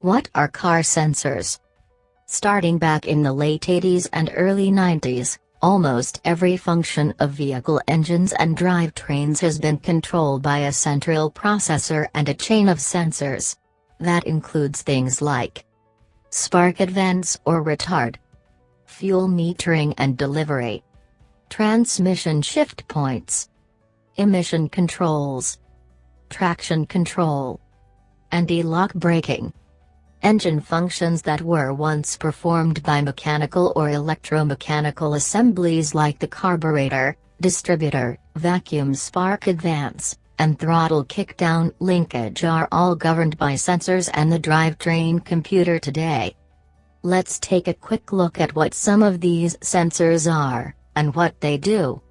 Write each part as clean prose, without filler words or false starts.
What are car sensors? Starting back in the late 80s and early 90s, almost every function of vehicle engines and drivetrains has been controlled by a central processor and a chain of sensors. That includes things like spark advance or retard, fuel metering and delivery, transmission shift points, emission controls, traction control, anti-lock braking. Engine functions that were once performed by mechanical or electromechanical assemblies like the carburetor, distributor, vacuum spark advance, and throttle kickdown linkage are all governed by sensors and the drivetrain computer today. Let's take a quick look at what some of these sensors are, and what they do.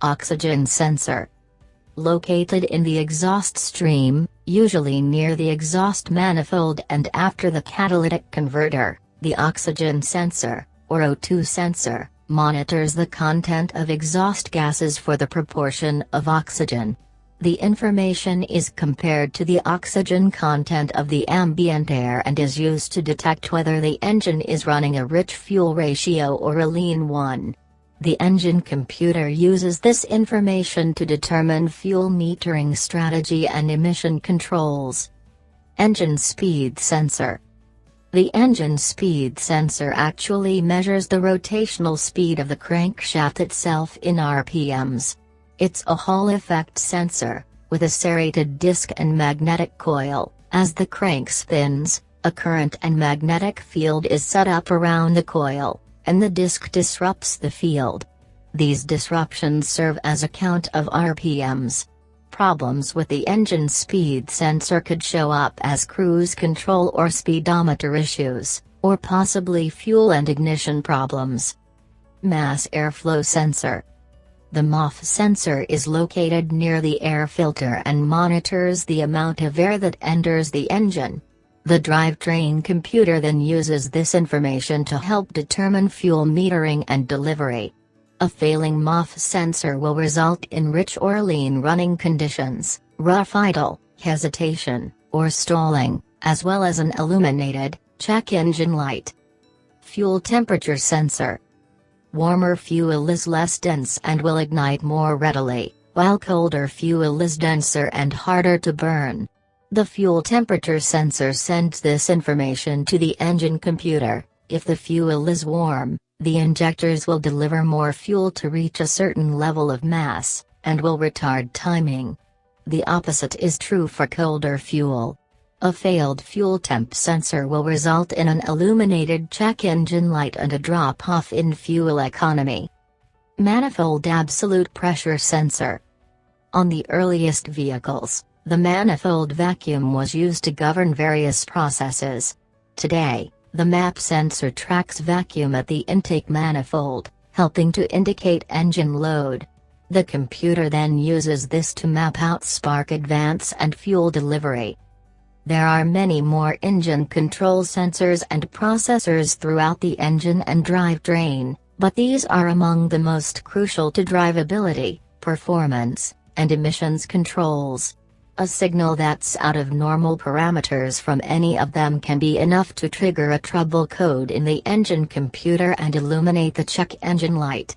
Oxygen sensor. Located in the exhaust stream, usually near the exhaust manifold and after the catalytic converter, the oxygen sensor, or O2 sensor, monitors the content of exhaust gases for the proportion of oxygen. The information is compared to the oxygen content of the ambient air and is used to detect whether the engine is running a rich fuel ratio or a lean one. The engine computer uses this information to determine fuel metering strategy and emission controls. Engine speed sensor. The engine speed sensor actually measures the rotational speed of the crankshaft itself in RPMs. It's a Hall effect sensor, with a serrated disc and magnetic coil. As the crank spins, a current and magnetic field is set up around the coil, and the disc disrupts the field. These disruptions serve as a count of RPMs. Problems with the engine speed sensor could show up as cruise control or speedometer issues, or possibly fuel and ignition problems. Mass airflow sensor. The MOF sensor is located near the air filter and monitors the amount of air that enters the engine. The drivetrain computer then uses this information to help determine fuel metering and delivery. A failing MOF sensor will result in rich or lean running conditions, rough idle, hesitation, or stalling, as well as an illuminated, check engine light. Fuel temperature sensor. Warmer fuel is less dense and will ignite more readily, while colder fuel is denser and harder to burn. The fuel temperature sensor sends this information to the engine computer. If the fuel is warm, the injectors will deliver more fuel to reach a certain level of mass, and will retard timing. The opposite is true for colder fuel. A failed fuel temp sensor will result in an illuminated check engine light and a drop-off in fuel economy. Manifold absolute pressure sensor. On the earliest vehicles, the manifold vacuum was used to govern various processes. Today, the MAP sensor tracks vacuum at the intake manifold, helping to indicate engine load. The computer then uses this to map out spark advance and fuel delivery. There are many more engine control sensors and processors throughout the engine and drivetrain, but these are among the most crucial to drivability, performance, and emissions controls. A signal that's out of normal parameters from any of them can be enough to trigger a trouble code in the engine computer and illuminate the check engine light.